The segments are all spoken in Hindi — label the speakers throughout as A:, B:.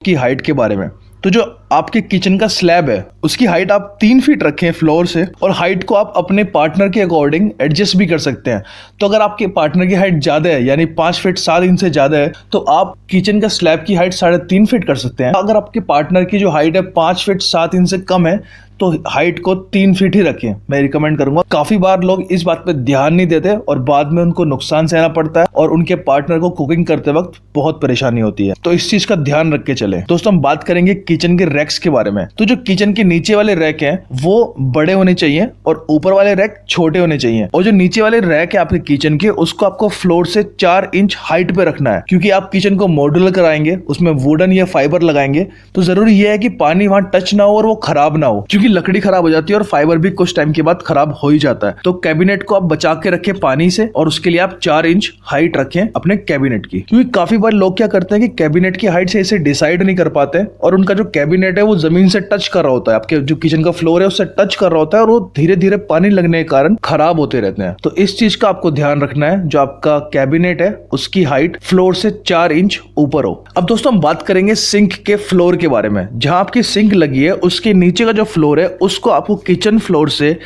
A: की हाइट के बारे में। तो जो आपके किचन का स्लैब है उसकी हाइट आप 3 फीट रखें फ्लोर से, और हाइट को आप अपने पार्टनर के अकॉर्डिंग एडजस्ट भी कर सकते हैं। तो अगर आपके पार्टनर की हाइट ज़्यादा है, यानी 5 फीट 7 इंच से ज़्यादा है, तो आप किचन का स्लैब की हाइट 3.5 फीट कर सकते हैं। अगर आपके पार्टनर की जो हाइट है 5 फीट 7 इंच से कम है, तो हाइट को 3 फीट ही रखें, मैं रिकमेंड करूंगा। काफी बार लोग इस बात पे ध्यान नहीं देते और बाद में उनको नुकसान सहना पड़ता है और उनके पार्टनर को कुकिंग करते वक्त बहुत परेशानी होती है। तो इस चीज का ध्यान रख के चले। दोस्तों, हम बात करेंगे किचन के रैक्स के बारे में। तो जो किचन के नीचे वाले रैक हैं वो बड़े होने चाहिए और ऊपर वाले रैक छोटे होने चाहिए। और जो नीचे वाले रैक है आपके किचन के, उसको आपको फ्लोर से 4 इंच हाइट पे रखना है, क्योंकि आप किचन को मॉड्यूलर कराएंगे, उसमें वुडन या फाइबर लगाएंगे, तो जरूरी यह है कि पानी वहां टच ना हो और वो खराब ना हो, क्योंकि लकड़ी खराब हो जाती है और फाइबर भी कुछ टाइम के बाद खराब हो ही जाता है। तो कैबिनेट को आप बचा के रखें पानी से, और उसके लिए आप 4 इंच हाइट रखें अपने कैबिनेट की। क्योंकि काफी बार लोग क्या करते हैं कि कैबिनेट की हाइट से इसे डिसाइड नहीं कर पाते और उनका जो कैबिनेट है वो जमीन से टच कर रहा होता है, आपके जो किचन का फ्लोर है उससे टच कर रहा होता है, और वो धीरे धीरे पानी लगने के कारण खराब होते रहते हैं। तो इस चीज का आपको ध्यान रखना है, जो आपका कैबिनेट है उसकी हाइट फ्लोर से 4 इंच ऊपर हो। अब दोस्तों, हम बात करेंगे सिंक के फ्लोर के बारे में। जहां आपकी सिंक लगी है उसके नीचे का जो फ्लोर है उसको आपको किचन फ्लोर से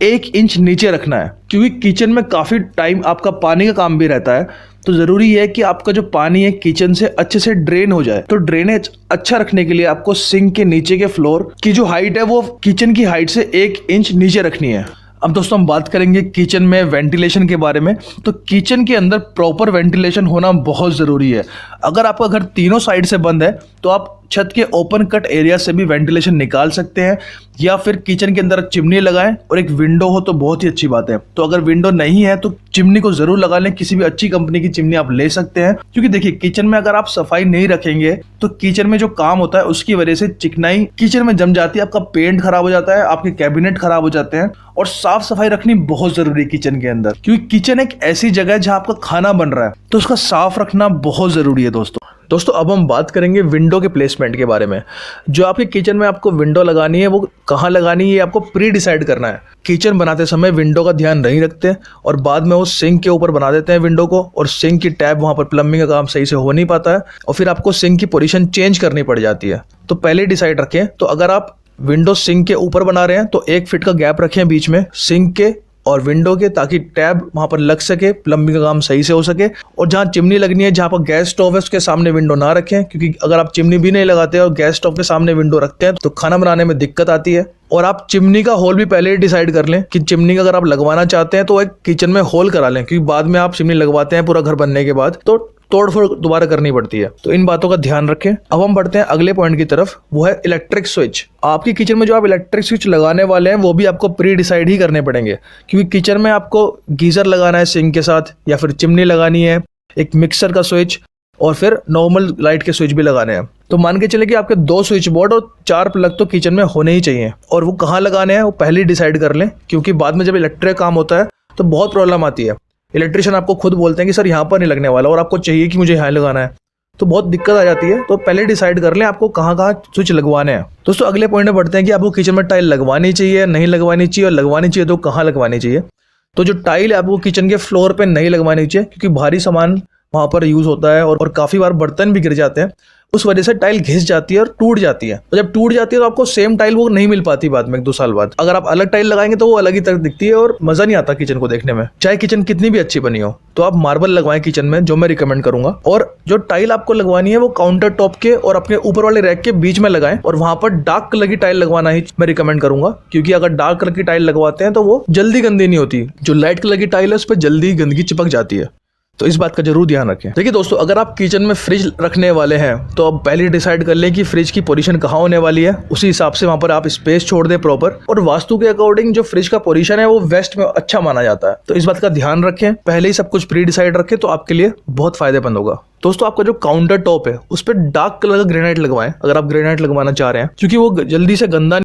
A: 1 इंच नीचे रखना है, क्योंकि किचन में काफी टाइम आपका पानी का काम भी रहता है। तो जरूरी है कि आपका जो पानी है किचन से अच्छे से ड्रेन हो जाए। तो ड्रेनेज अच्छा रखने के लिए आपको सिंक के नीचे के फ्लोर की जो हाइट है वो किचन की हाइट से 1 इंच नीचे रखनी है। अब दोस्तों, हम बात करेंगे किचन में वेंटिलेशन के बारे में। तो किचन के अंदर प्रॉपर वेंटिलेशन होना बहुत ज़रूरी है। अगर आपका घर तीनों साइड से बंद है तो आप छत के ओपन कट एरिया से भी वेंटिलेशन निकाल सकते हैं, या फिर किचन के अंदर चिमनी लगाएं और एक विंडो हो तो बहुत ही अच्छी बात है। तो अगर विंडो नहीं है तो चिमनी को जरूर लगा लें, किसी भी अच्छी कंपनी की चिमनी आप ले सकते हैं। क्योंकि देखिए, किचन में अगर आप सफाई नहीं रखेंगे तो किचन में जो काम होता है उसकी वजह से चिकनाई किचन में जम जाती है, आपका पेंट खराब हो जाता है, आपके कैबिनेट खराब हो जाते हैं। और साफ सफाई रखनी बहुत जरूरी है किचन के अंदर, क्योंकि किचन एक ऐसी जगह है जहां आपका खाना बन रहा है, तो उसका साफ रखना बहुत जरूरी है दोस्तों, अब हम बात करेंगे विंडो के प्लेसमेंट के बारे में। जो आपके किचन में आपको विंडो लगानी है वो कहाँ लगानी है ये आपको प्री डिसाइड करना है। किचन बनाते समय विंडो का ध्यान नहीं रखते और बाद में वो सिंक के ऊपर बना देते हैं विंडो को, और सिंक की टैप वहाँ पर प्लम्बिंग का काम सही से हो नहीं पाता है और फिर आपको सिंक की पोजीशन चेंज करनी पड़ जाती है। तो पहले डिसाइड रखें। तो अगर आप विंडो सिंक के ऊपर बना रहे हैं तो 1 फीट का गैप रखें बीच में सिंक के और विंडो के, ताकि टैब वहां पर लग सके, प्लम्बिंग का काम सही से हो सके। और जहां चिमनी लगनी है, जहां पर गैस स्टोव है उसके सामने विंडो ना रखें, क्योंकि अगर आप चिमनी भी नहीं लगाते और गैस स्टोव के सामने विंडो रखते हैं तो खाना बनाने में दिक्कत आती है। और आप चिमनी का होल भी पहले ही डिसाइड कर लें कि चिमनी का अगर आप लगवाना चाहते हैं तो एक किचन में होल करा लें, क्योंकि बाद में आप चिमनी लगवाते हैं पूरा घर बनने के बाद तो तोड़फोड़ दोबारा करनी पड़ती है। तो इन बातों का ध्यान रखें। अब हम बढ़ते हैं अगले पॉइंट की तरफ, वो है इलेक्ट्रिक स्विच। आपकी किचन में जो आप इलेक्ट्रिक स्विच लगाने वाले हैं वो भी आपको प्री डिसाइड ही करने पड़ेंगे, क्योंकि किचन में आपको गीजर लगाना है सिंक के साथ, या फिर चिमनी लगानी है, एक मिक्सर का स्विच, और फिर नॉर्मल लाइट के स्विच भी लगाने हैं। तो मान के चले कि आपके 2 स्विच बोर्ड और 4 प्लग तो किचन में होने ही चाहिए, और वो कहाँ लगाने हैं वो पहले ही डिसाइड कर लें, क्योंकि बाद में जब इलेक्ट्रिक काम होता है तो बहुत प्रॉब्लम आती है। इलेक्ट्रिशियन आपको खुद बोलते हैं कि सर यहाँ पर नहीं लगने वाला, और आपको चाहिए कि मुझे यहाँ लगाना है, तो बहुत दिक्कत आ जाती है। तो पहले डिसाइड कर लें आपको कहाँ कहाँ स्विच लगवाने हैं। दोस्तों, अगले पॉइंट में बढ़ते हैं कि आपको किचन में टाइल लगवानी चाहिए, नहीं लगवानी चाहिए, और लगवानी चाहिए तो कहाँ लगवानी चाहिए। तो जो टाइल है आपको किचन के फ्लोर पे नहीं लगवानी चाहिए, क्योंकि भारी सामान वहाँ पर यूज होता है और काफी बार बर्तन भी गिर जाते हैं, उस वजह से टाइल घिस जाती है और टूट जाती है। तो जब टूट जाती है तो आपको सेम टाइल वो नहीं मिल पाती बाद में 1-2 साल बाद। अगर आप अलग टाइल लगाएंगे तो वो अलग ही तरह दिखती है और मजा नहीं आता किचन को देखने में, चाहे किचन कितनी भी अच्छी बनी हो। तो आप मार्बल लगवाएं किचन में, जो मैं रिकमेंड करूंगा। और जो टाइल आपको लगवानी है वो काउंटर टॉप के और अपने ऊपर वाले रैक के बीच में लगाएं, और वहां पर डार्क कलर की टाइल लगवाना ही मैं रिकमेंड करूंगा, क्योंकि अगर डार्क कलर की टाइल लगवाते हैं तो वो जल्दी गंदी नहीं होती। जो लाइट कलर की टाइल है उस पर जल्दी गंदगी चिपक जाती है। तो इस बात का जरूर ध्यान रखें। देखिए दोस्तों, अगर आप किचन में फ्रिज रखने वाले हैं तो आप पहले डिसाइड कर लें कि फ्रिज की पोजीशन कहाँ होने वाली है, उसी हिसाब से वहां पर आप स्पेस छोड़ दें प्रॉपर। और वास्तु के अकॉर्डिंग जो फ्रिज का पोजीशन है वो वेस्ट में अच्छा माना जाता है, तो इस बात का ध्यान रखें। पहले ही सब कुछ प्री डिसाइड रखें तो आपके लिए बहुत फायदेमंद होगा। दोस्तों, आपका जो काउंटर टॉप है उस पर डार्क कलर का ग्रेनाइट लगवाएं, अगर आप ग्रेनाइट लगवाना चाह रहे हैं, क्योंकि वो जल्दी से गंदा